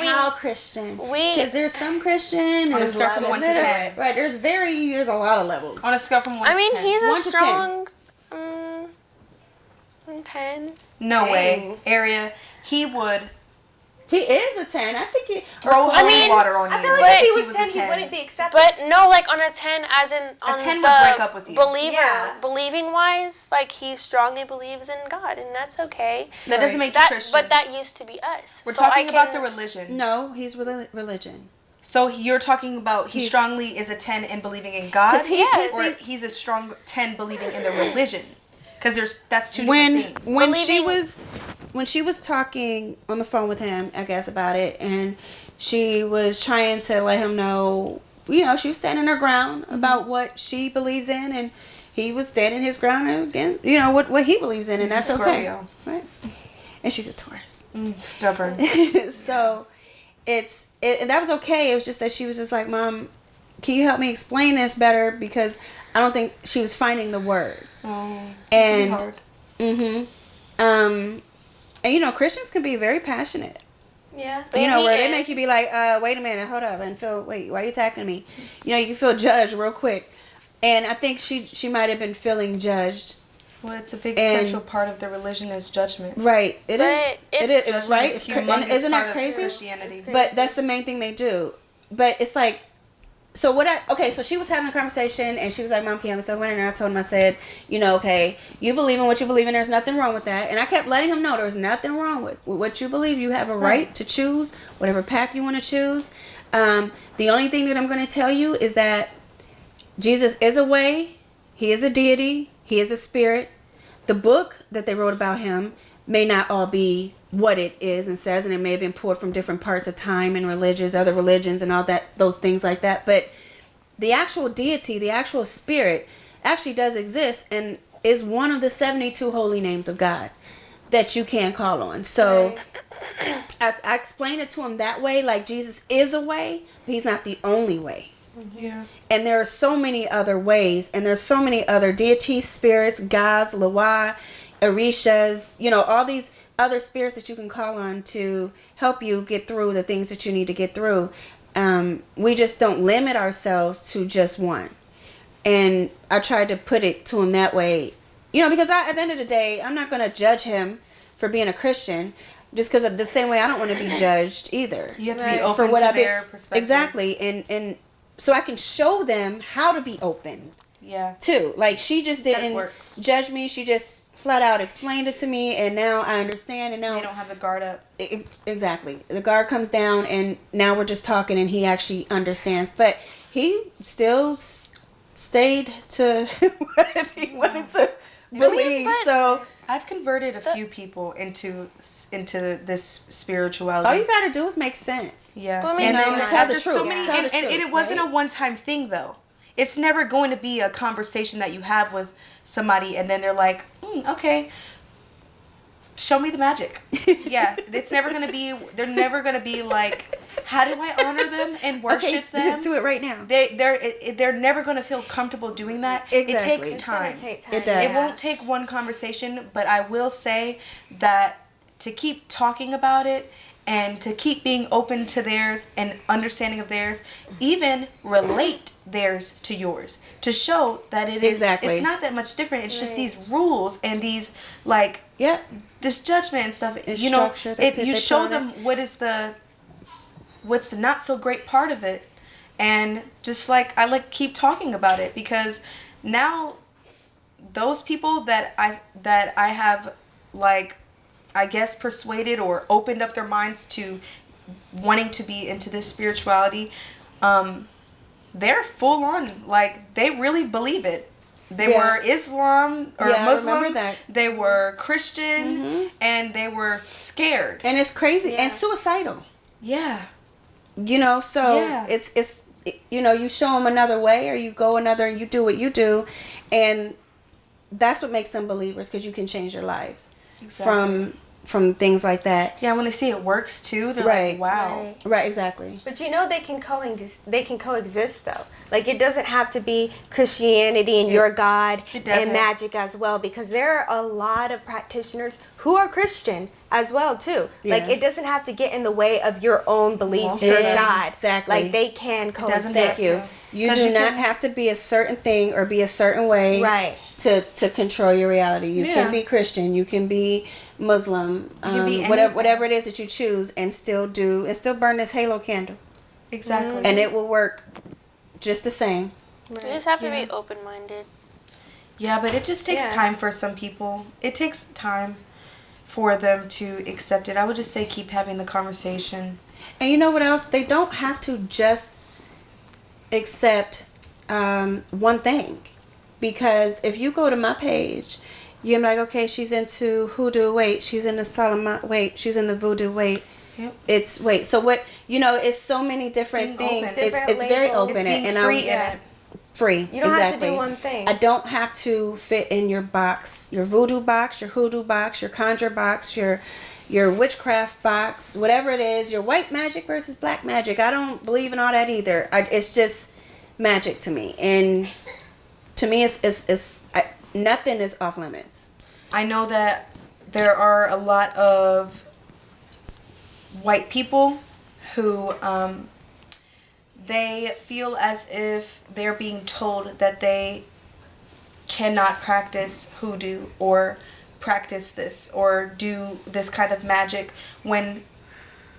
How Christian? Because there's some Christian. On a scale from 1 to 10. Right, there's a lot of levels. On a scale from 1 to 10. I mean, he's a 1 to strong 10. No way. Eria, he would He is a 10. I think he throw holy water on you. I feel like if he was 10, he wouldn't be accepted. But no, like on a 10, as in on A 10 the would break up with you. believing wise, like he strongly believes in God, and that's okay. That doesn't make you Christian. But that used to be us. We're talking about the religion. No, he's religion. So you're talking about he strongly is a 10 in believing in God, or he's a strong 10 believing in the religion? Because that's two different things. When she was talking on the phone with him, I guess, about it, and she was trying to let him know, she was standing her ground about what she believes in, and he was standing his ground again, what he believes in, and that's okay. Right? And she's a Taurus. Stubborn. So and that was okay. It was just that she was just like, Mom, can you help me explain this better? Because I don't think she was finding the words. Oh, and hard. And Christians can be very passionate. Yeah. Where they make you be like, wait a minute, hold up, and wait, why are you attacking me? You feel judged real quick. And I think she might have been feeling judged. Well, it's a big central part of the religion is judgment. Right. It is, right? Isn't that crazy? Christianity. But that's the main thing they do. But it's like, so she was having a conversation, and she was like, Mom, can you have me so and I told him, I said, okay, you believe in what you believe in, there's nothing wrong with that. And I kept letting him know there's nothing wrong with what you believe. You have a right to choose whatever path you want to choose. The only thing that I'm going to tell you is that Jesus is a way, he is a deity, he is a spirit. The book that they wrote about him may not all be what it is and says, and it may have been pulled from different parts of time and other religions and all that, those things like that. But the actual deity, the actual spirit, actually does exist and is one of the 72 holy names of God that you can call on. So I explained it to him that way, like Jesus is a way, but he's not the only way. Yeah. And there are so many other ways, and there's so many other deities, spirits, gods, Lawa, Orishas, all these other spirits that you can call on to help you get through the things that you need to get through. We just don't limit ourselves to just one. And I tried to put it to him that way, because at the end of the day, I'm not going to judge him for being a Christian, just because the same way I don't want to be judged either. You have to be open to their perspective. Exactly. And so I can show them how to be open. Yeah. Too. Like, she just didn't judge me. She just flat out explained it to me, and now I understand, and now they don't have the guard up. Exactly. The guard comes down, and now we're just talking, and he actually understands. But he still stayed to what he wanted to believe. So I've converted a few people into this spirituality. All you gotta do is make sense. Yeah. Well, and tell the truth. So many, and it wasn't a one-time thing, though. It's never going to be a conversation that you have with somebody and then they're like, okay, show me the magic. Yeah, it's never going to be, they're never going to be like, how do I honor them and worship them? Do it right now. They're never going to feel comfortable doing that. Exactly. It takes time. It does. It won't take one conversation, but I will say that to keep talking about it and to keep being open to theirs and understanding of theirs, even relate theirs to yours, to show that it is, it's not that much different. It's just these rules and these, like, this judgment and stuff. It's you know, structure you show them what's the not so great part of it, And just like I like keep talking about it, because now those people that I have, like, I guess persuaded or opened up their minds to wanting to be into this spirituality, they're full on, like, they really believe it. They were Islam or Muslim. I remember that. They were Christian, and they were scared. And it's crazy and suicidal. Yeah. You know, so it's you know, you show them another way, or you go another, and you do what you do, and that's what makes them believers, because you can change their lives from things like that. Yeah, when they see it works too, they're like, wow. Right, exactly. But you know, they can coexist though. Like, it doesn't have to be Christianity and your God and magic as well, because there are a lot of practitioners who are Christian as well too. Like, it doesn't have to get in the way of your own beliefs or God. Exactly. Like, they can coexist. Thank you. You do not have to be a certain thing or be a certain way to control your reality. You can be Christian, you can be Muslim, you can be whatever it is that you choose, and still burn this halo candle. Exactly. And it will work just the same. You just have to be open-minded. Yeah, but it just takes time for some people. It takes time for them to accept it. I would just say keep having the conversation. And you know what else? They don't have to just accept one thing. Because if you go to my page, you're like, okay, she's into hoodoo, wait, she's into Solomon, wait, she's in the voodoo, wait. Yep. It's so what, you know, it's so many different things. It's very open, it's free in it. Free. You don't have to do one thing. I don't have to fit in your box, your voodoo box, your hoodoo box, your conjure box, your witchcraft box, whatever it is, your white magic versus black magic. I don't believe in all that either. It's just magic to me, and to me, nothing is off limits. I know that there are a lot of white people who they feel as if they're being told that they cannot practice hoodoo or practice this or do this kind of magic, when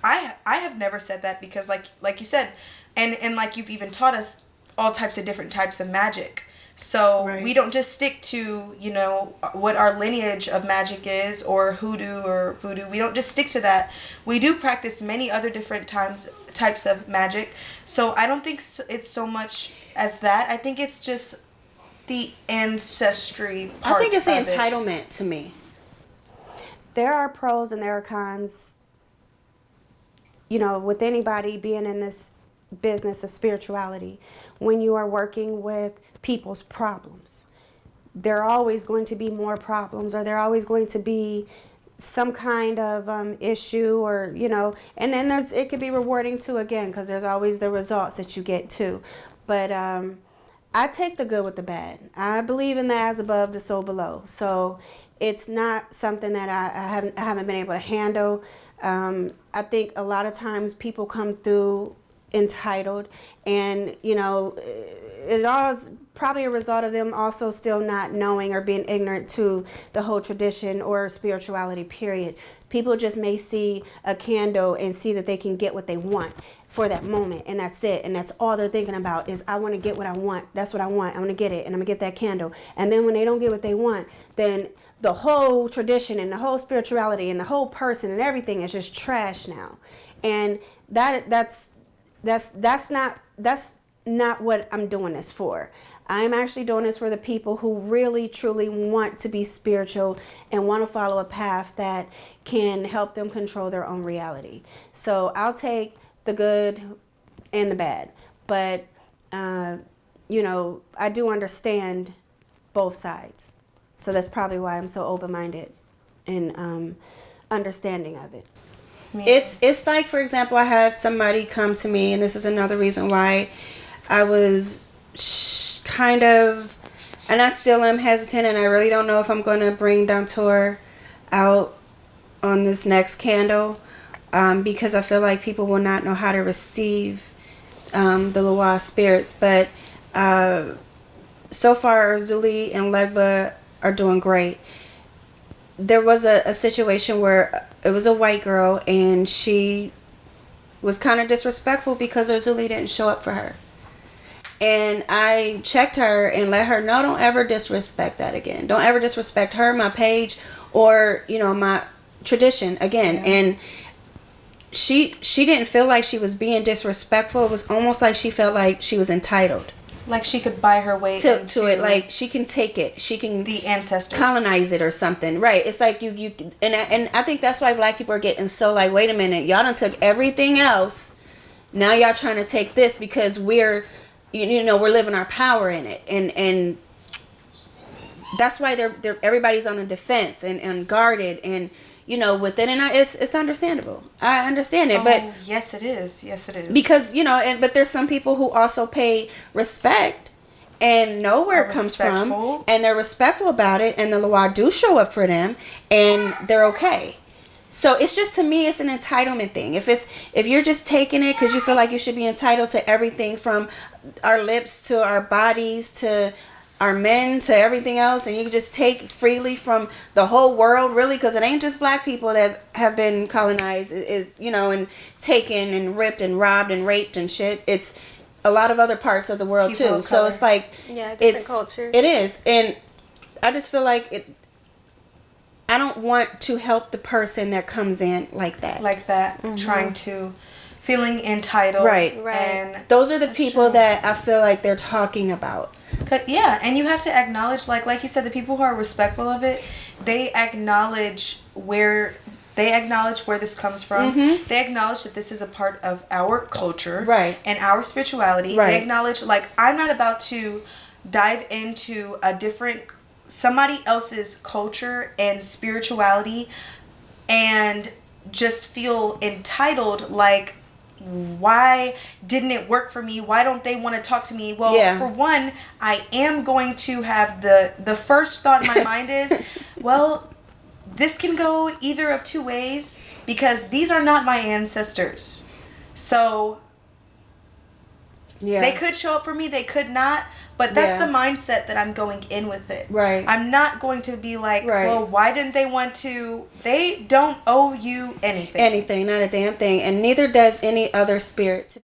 I have never said that, because like you said, and like you've even taught us all types of different types of magic. So we don't just stick to, you know, what our lineage of magic is, or hoodoo or voodoo. We don't just stick to that. We do practice many other different types of magic. So I don't think it's so much as that. I think it's just the ancestry part. I think it's the entitlement to me. There are pros and there are cons, you know, with anybody being in this business of spirituality. When you are working with people's problems, there are always going to be more problems, or there are always going to be some kind of issue, or, you know, and then it could be rewarding too, again, because there's always the results that you get too. But I take the good with the bad. I believe in the as above, the so below. So it's not something that I haven't been able to handle. I think a lot of times people come through entitled, and, you know, it all is probably a result of them also still not knowing or being ignorant to the whole tradition or spirituality, period. People just may see a candle and see that they can get what they want for that moment, and that's it, and that's all they're thinking about is, I want to get what I want. That's what I want. I'm going to get it, and I'm going to get that candle. And then when they don't get what they want, then the whole tradition and the whole spirituality and the whole person and everything is just trash now. And that's not what I'm doing this for. I'm actually doing this for the people who really truly want to be spiritual and want to follow a path that can help them control their own reality. So I'll take the good and the bad, but you know, I do understand both sides. So that's probably why I'm so open-minded and understanding of it. It's like, for example, I had somebody come to me, and this is another reason why I was kind of, and I still am hesitant, and I really don't know if I'm going to bring Dantor out on this next candle, because I feel like people will not know how to receive the Loa spirits. But so far, Zuli and Legba are doing great. There was a situation where it was a white girl, and she was kind of disrespectful because her Zuli didn't show up for her. And I checked her and let her know, don't ever disrespect that again. Don't ever disrespect her, my page, or, you know, my tradition again. Yeah. And she didn't feel like she was being disrespectful. It was almost like she felt like she was entitled. Like she could buy her way to it. Like she can take it. She can the ancestors colonize it or something. Right. It's like you and I think that's why Black people are getting so like, wait a minute, y'all done took everything else. Now y'all trying to take this because we're we're living our power in it. And that's why they're everybody's on the defense and guarded and within, and it's understandable. I understand it, but yes, it is. Because but there's some people who also pay respect and know where it comes from, and they're respectful about it, and the law do show up for them, and they're okay. So it's just, to me, it's an entitlement thing. If you're just taking it because you feel like you should be entitled to everything from our lips to our bodies to our men to everything else, and you can just take freely from the whole world, really, because it ain't just Black people that have been colonized, and taken and ripped and robbed and raped and shit. It's a lot of other parts of the world people too. So it's like, different cultures. It is, and I just feel like I don't want to help the person that comes in like that, trying to. Feeling entitled. Right. And those are the people that I feel like they're talking about. Yeah, and you have to acknowledge, like you said, the people who are respectful of it, they acknowledge where this comes from. Mm-hmm. They acknowledge that this is a part of our culture. Right. And our spirituality. Right. They acknowledge, like, I'm not about to dive into somebody else's culture and spirituality and just feel entitled, like, why didn't it work for me? Why don't they want to talk to me? Well, for one, I am going to have the first thought in my mind is, well, this can go either of two ways because these are not my ancestors. So they could show up for me, they could not, but that's the mindset that I'm going in with it. Right. I'm not going to be like, well, why didn't they want to? They don't owe you anything. Anything, not a damn thing. And neither does any other spirit.